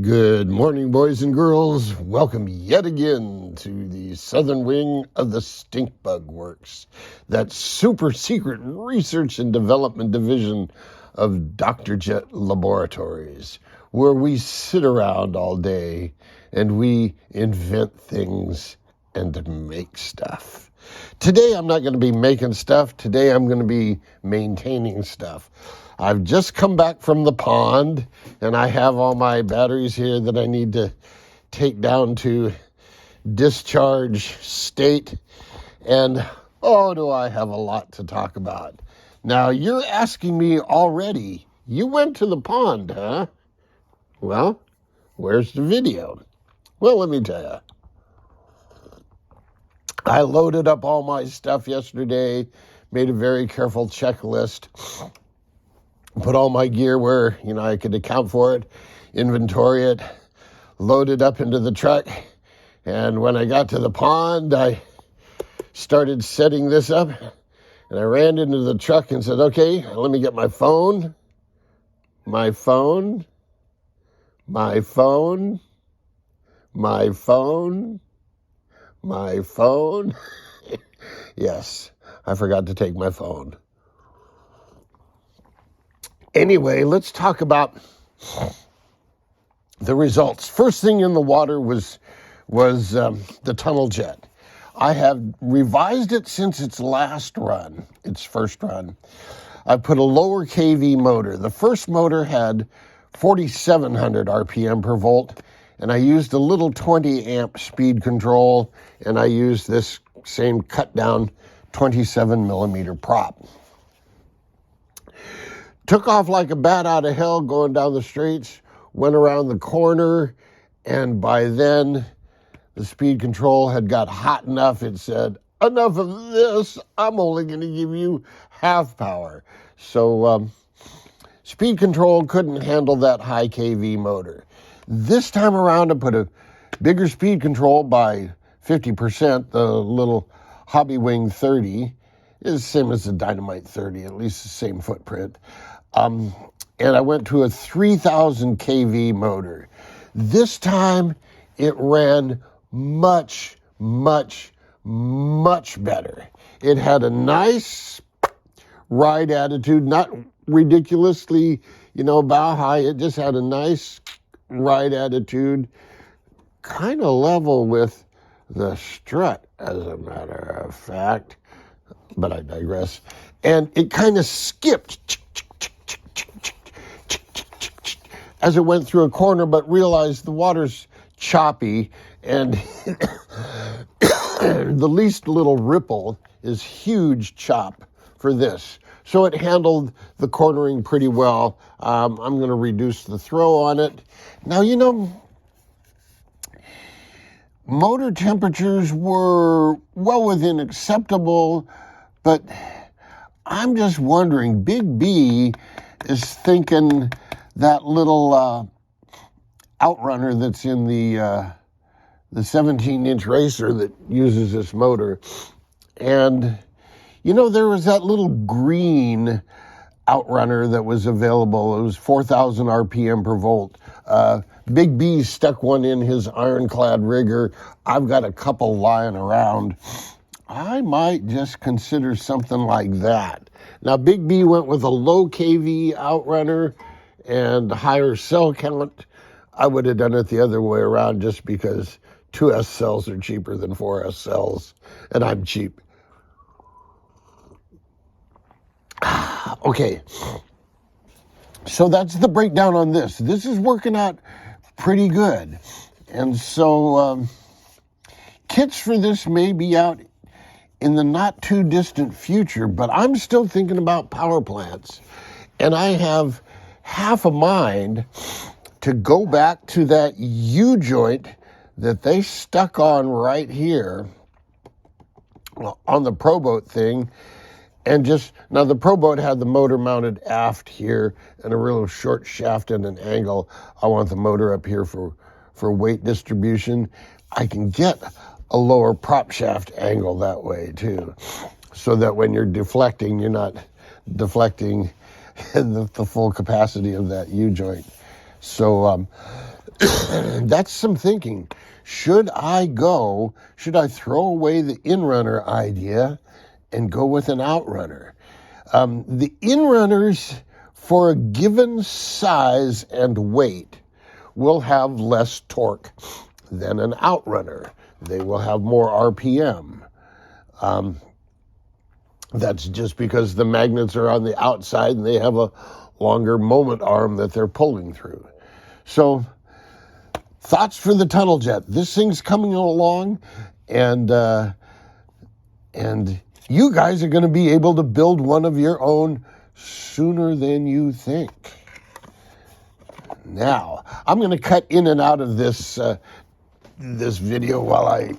Good morning, boys and girls. Welcome yet again to the southern wing of the Stink Bug Works, that super secret research and development division of Dr. Jet Laboratories, where we sit around all day and we invent things and make stuff. Today, I'm not going to be making stuff. Today, I'm going to be maintaining stuff. I've just come back from the pond, and I have all my batteries here that I need to take down to discharge state. And, oh, do I have a lot to talk about. Now, you're asking me already, you went to the pond, huh? Well, where's the video? Well, let me tell you. I loaded up all my stuff yesterday, made a very careful checklist, put all my gear where, I could account for it, inventory it, load it up into the truck. And when I got to the pond, I started setting this up. And I ran into the truck and said, okay, let me get my phone. Yes, I forgot to take my phone. Anyway, let's talk about the results. First thing in the water was the tunnel jet. I have revised it since its first run. I put a lower KV motor. The first motor had 4,700 RPM per volt, and I used a little 20 amp speed control, and I used this same cut down 27 millimeter prop. Took off like a bat out of hell going down the straights, went around the corner, and by then the speed control had got hot enough. It said, enough of this, I'm only going to give you half power. So speed control couldn't handle that high KV motor. This time around, I put a bigger speed control by 50%, the little Hobbywing 30 is the same as the Dynamite 30, at least the same footprint. And I went to a 3,000 kV motor. This time it ran much, much, much better. It had a nice ride attitude, not ridiculously, bow high. It just had a nice ride attitude, kind of level with the strut, as a matter of fact. But I digress. And it kind of skipped as it went through a corner, but realized the water's choppy, and the least little ripple is huge chop for this. So it handled the cornering pretty well. I'm going to reduce the throw on it. Now, motor temperatures were well within acceptable, but I'm just wondering, Big B is thinking that little outrunner that's in the 17-inch racer that uses this motor. And, there was that little green outrunner that was available. It was 4,000 RPM per volt. Big B stuck one in his ironclad rigger. I've got a couple lying around. I might just consider something like that. Now, Big B went with a low KV outrunner and higher cell count. I would have done it the other way around just because 2S cells are cheaper than 4S cells, and I'm cheap. Okay, so that's the breakdown on this. This is working out pretty good. And so kits for this may be out in the not too distant future, but I'm still thinking about power plants. And I have half a mind to go back to that U-joint that they stuck on right here on the ProBoat thing. And now the ProBoat had the motor mounted aft here and a real short shaft and an angle. I want the motor up here for weight distribution. I can get a lower prop shaft angle that way too, so that when you're deflecting, you're not deflecting the full capacity of that U-joint. So That's some thinking. Should I throw away the in-runner idea and go with an outrunner? The in-runners, for a given size and weight, will have less torque than an outrunner. They will have more RPM. That's just because the magnets are on the outside and they have a longer moment arm that they're pulling through. So, thoughts for the tunnel jet. This thing's coming along, and you guys are going to be able to build one of your own sooner than you think. Now, I'm going to cut in and out of this video while I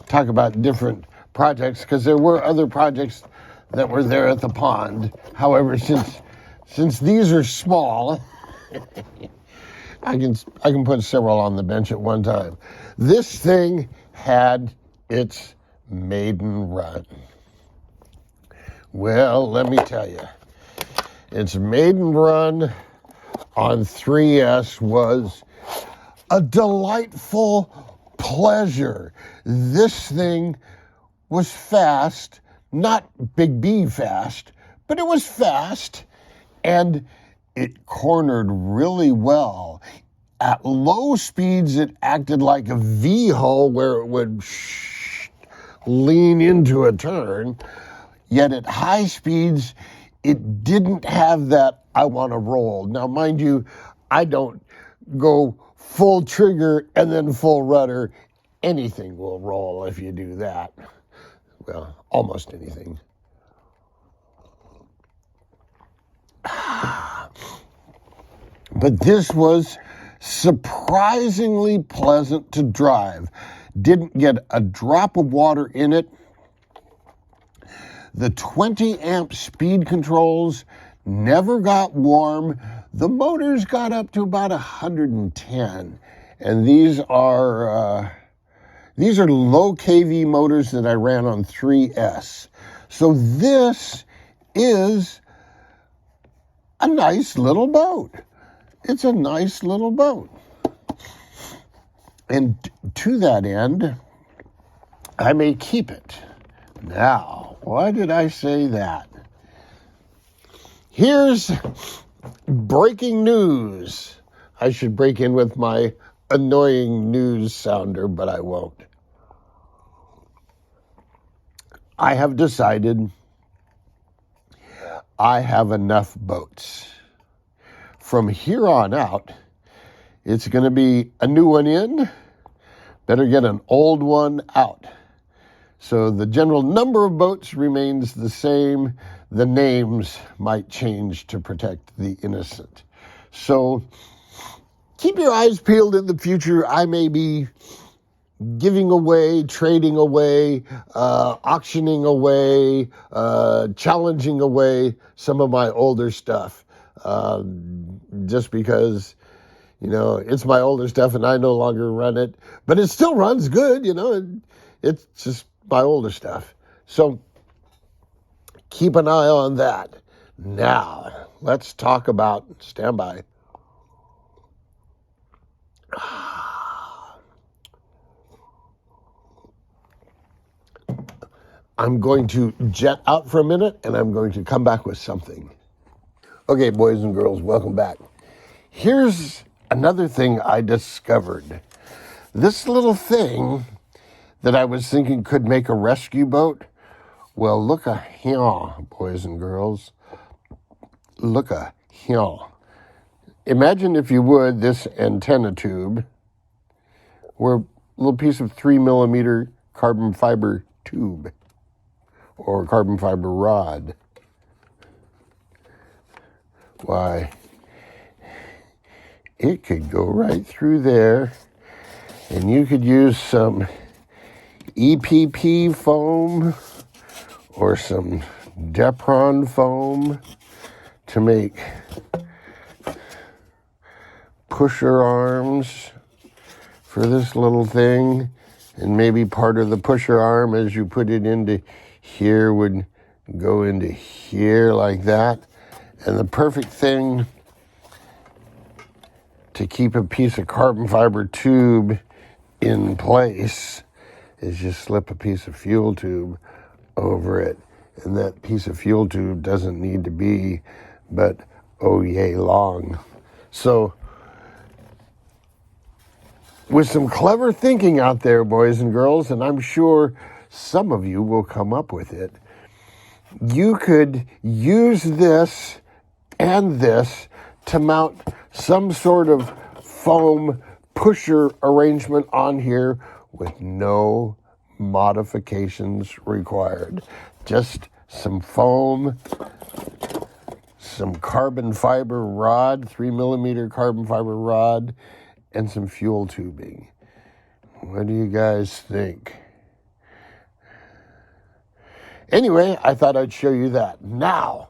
talk about different projects, because there were other projects that were there at the pond. However, since these are small, I can put several on the bench at one time. This thing had its maiden run. Well, let me tell you, its maiden run on 3S was a delightful pleasure. This thing was fast, not Big B fast, but it was fast, and it cornered really well. At low speeds, it acted like a V-hull where it would lean into a turn, yet at high speeds, it didn't have that I want to roll. Now, mind you, I don't go full trigger and then full rudder. Anything will roll if you do that. Well, almost anything. But this was surprisingly pleasant to drive. Didn't get a drop of water in it. The 20 amp speed controls never got warm. The motors got up to about 110. And these are low kV motors that I ran on 3S. So this is a nice little boat. It's a nice little boat. And to that end, I may keep it. Now, why did I say that? Here's breaking news. I should break in with my annoying news sounder, but I won't. I have decided I have enough boats. From here on out, it's going to be a new one in, better get an old one out. So the general number of boats remains the same. The names might change to protect the innocent. So keep your eyes peeled in the future. I may be giving away, trading away, auctioning away, challenging away some of my older stuff. Just because, it's my older stuff and I no longer run it. But it still runs good, It's just my older stuff. So keep an eye on that. Now, let's talk about, stand by. I'm going to jet out for a minute and I'm going to come back with something. Okay, boys and girls, welcome back. Here's another thing I discovered. This little thing that I was thinking could make a rescue boat. Well, look here, boys and girls. Look here. Imagine, if you would, this antenna tube, where a little piece of 3mm carbon fiber tube or carbon fiber rod. Why, it could go right through there, and you could use some EPP foam or some Depron foam to make pusher arms for this little thing, and maybe part of the pusher arm as you put it into here would go into here like that. And the perfect thing to keep a piece of carbon fiber tube in place is just slip a piece of fuel tube over it. And that piece of fuel tube doesn't need to be but oh yay long. So with some clever thinking out there, boys and girls, and I'm sure some of you will come up with it, you could use this and this to mount some sort of foam pusher arrangement on here with no modifications required. Just some foam, some carbon fiber rod, 3mm carbon fiber rod, and some fuel tubing. What do you guys think? Anyway, I thought I'd show you that. Now,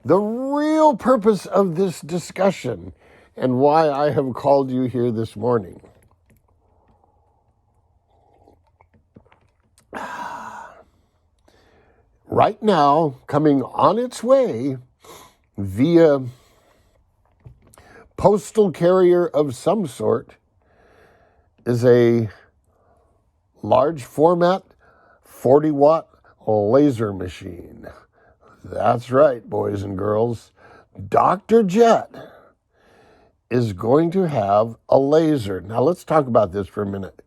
the real purpose of this discussion and why I have called you here this morning. Right now, coming on its way via postal carrier of some sort is a large format 40-watt laser machine. That's right, boys and girls. Dr. Jet is going to have a laser. Now let's talk about this for a minute.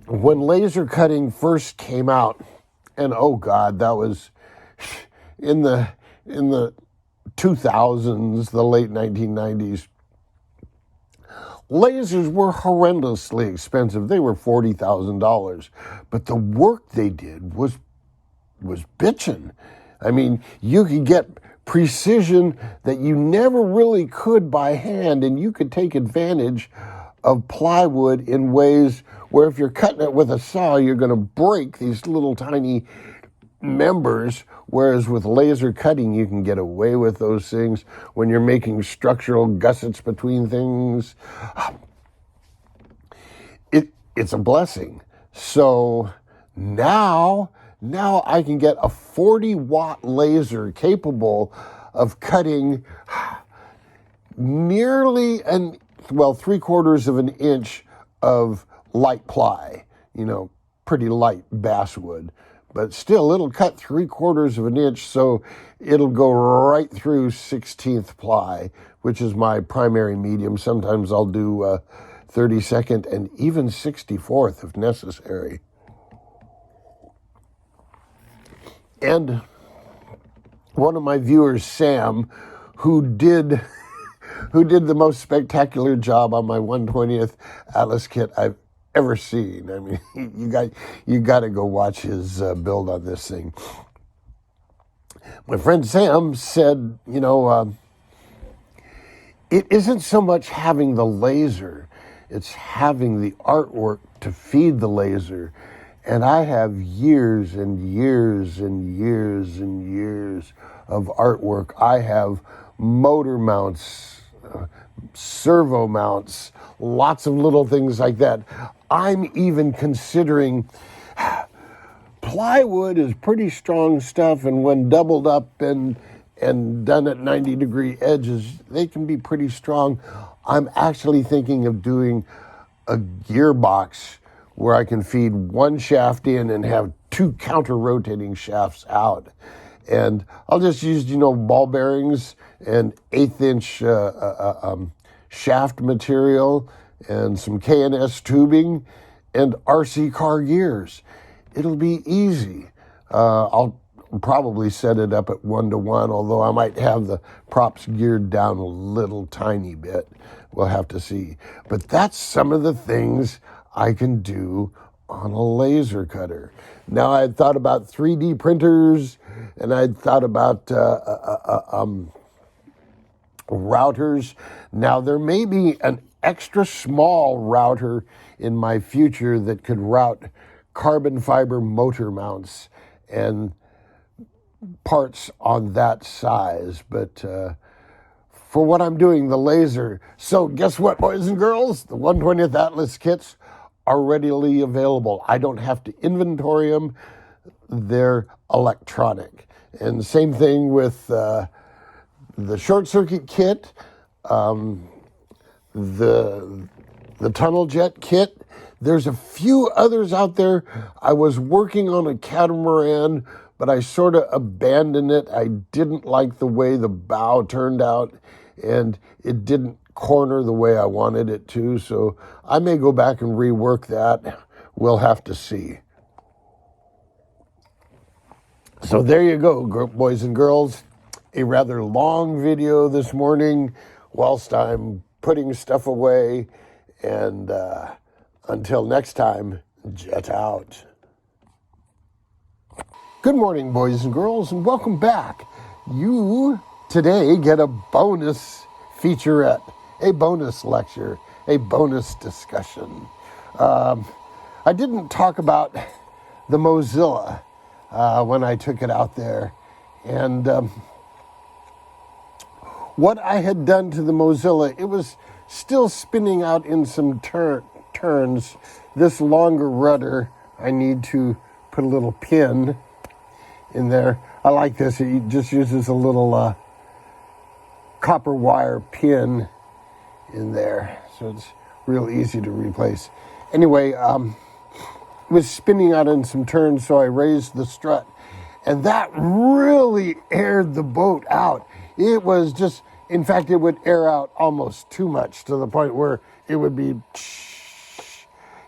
When laser cutting first came out, and oh God, that was in the 2000s, the late 1990s, lasers were horrendously expensive. They were $40,000, but the work they did was bitchin'. I mean, you could get precision that you never really could by hand, and you could take advantage of plywood in ways where if you're cutting it with a saw, you're going to break these little tiny members, whereas with laser cutting, you can get away with those things when you're making structural gussets between things. It's a blessing. So now I can get a 40-watt laser capable of cutting nearly 3/4 of an inch of light ply, pretty light basswood, but still it'll cut 3/4 of an inch, so it'll go right through 16th ply, which is my primary medium. Sometimes I'll do 32nd and even 64th if necessary. And one of my viewers, Sam, who did the most spectacular job on my 1/20th Atlas kit I've ever seen. I mean, you got to go watch his build on this thing. My friend Sam said, it isn't so much having the laser, it's having the artwork to feed the laser. And I have years and years and years and years of artwork. I have motor mounts, servo mounts, lots of little things like that. I'm even considering plywood is pretty strong stuff, and when doubled up and done at 90-degree edges, they can be pretty strong. I'm actually thinking of doing a gearbox where I can feed one shaft in and have two counter-rotating shafts out. And I'll just use, ball bearings and 1/8-inch shaft material and some K&S tubing and RC car gears. It'll be easy. I'll probably set it up at 1-to-1, although I might have the props geared down a little tiny bit. We'll have to see. But that's some of the things I can do on a laser cutter. Now, I had thought about 3D printers, and I'd thought about routers. Now, there may be an extra small router in my future that could route carbon fiber motor mounts and parts on that size, but for what I'm doing, the laser. So guess what, boys and girls? The 1/20th Atlas kits are readily available. I don't have to inventory them. They're electronic. And same thing with the short circuit kit, the tunnel jet kit. There's a few others out there. I was working on a catamaran, but I sort of abandoned it. I didn't like the way the bow turned out, and it didn't corner the way I wanted it to, so I may go back and rework that. We'll have to see. So there you go, boys and girls. A rather long video this morning whilst I'm putting stuff away, and until next time, jet out. Good morning, boys and girls, and welcome back. You today get a bonus featurette, a bonus lecture, a bonus discussion. I didn't talk about the Mozilla when I took it out there, and what I had done to the Mozilla, it was still spinning out in some turns. This longer rudder, I need to put a little pin in there. I like this. It just uses a little copper wire pin in there, so it's real easy to replace. Anyway, it was spinning out in some turns, so I raised the strut, and that really aired the boat out. It was just, in fact, it would air out almost too much, to the point where it would be,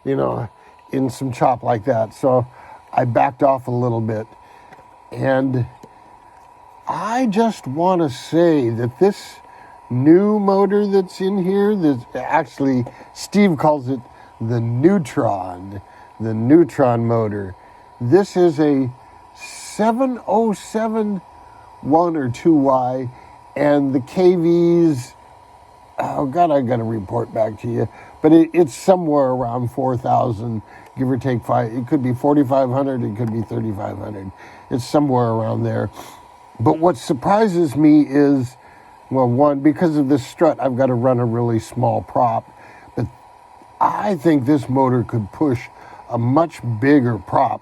in some chop like that. So I backed off a little bit. And I just want to say that this new motor that's in here, actually, Steve calls it the Neutron motor. This is a 707 1 or 2Y, and the KVs, oh God, I got to report back to you, but it's somewhere around 4,000, give or take 5. It could be 4,500, it could be 3,500. It's somewhere around there. But what surprises me is, well, one, because of this strut, I've got to run a really small prop, but I think this motor could push a much bigger prop.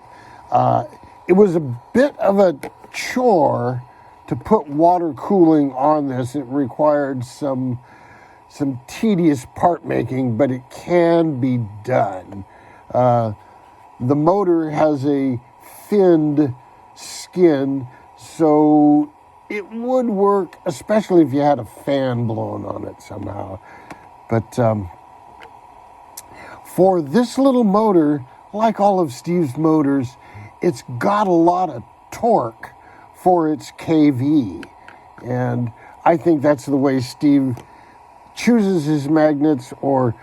It was a bit of a chore to put water cooling on this. It required some tedious part making, but it can be done. The motor has a thinned skin, so it would work, especially if you had a fan blowing on it somehow. But for this little motor, like all of Steve's motors, it's got a lot of torque for its KV. And I think that's the way Steve chooses his magnets, or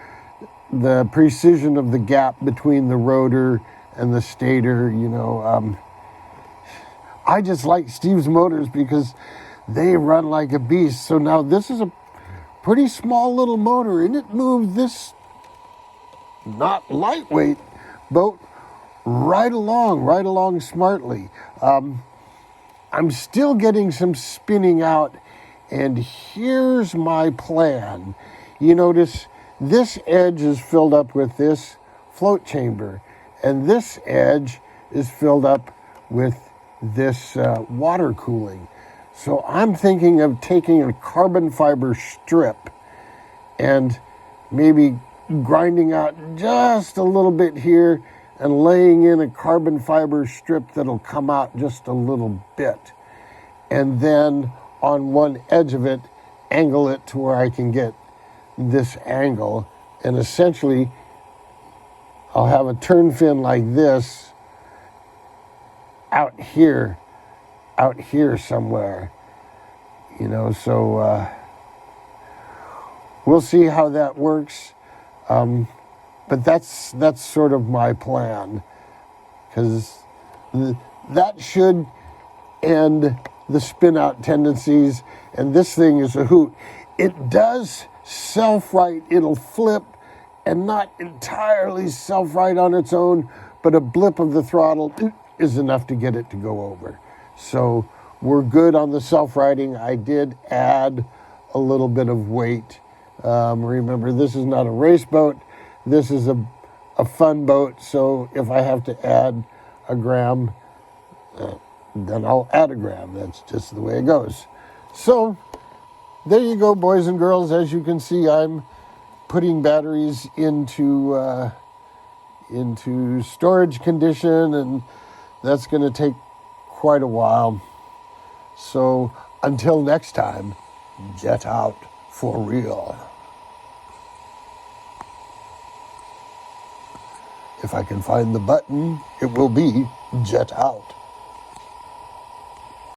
the precision of the gap between the rotor and the stator. I just like Steve's motors because they run like a beast. So now this is a pretty small little motor, and it moved this not lightweight boat right along smartly. I'm still getting some spinning out, and here's my plan. You notice this edge is filled up with this float chamber, and this edge is filled up with this water cooling. So I'm thinking of taking a carbon fiber strip and maybe grinding out just a little bit here and laying in a carbon fiber strip that'll come out just a little bit. And then on one edge of it, angle it to where I can get this angle. And essentially, I'll have a turn fin like this out here somewhere. So we'll see how that works. But that's sort of my plan, because that should end the spin out tendencies, and this thing is a hoot. It does self-right. It'll flip, and not entirely self-right on its own, but a blip of the throttle is enough to get it to go over. So we're good on the self-righting. I did add a little bit of weight. Remember, this is not a race boat. This is a fun boat, so if I have to add a gram, then I'll add a gram. That's just the way it goes. So there you go, boys and girls. As you can see, I'm putting batteries into storage condition, and that's going to take quite a while. So until next time, jet out for real. If I can find the button, it will be jet out.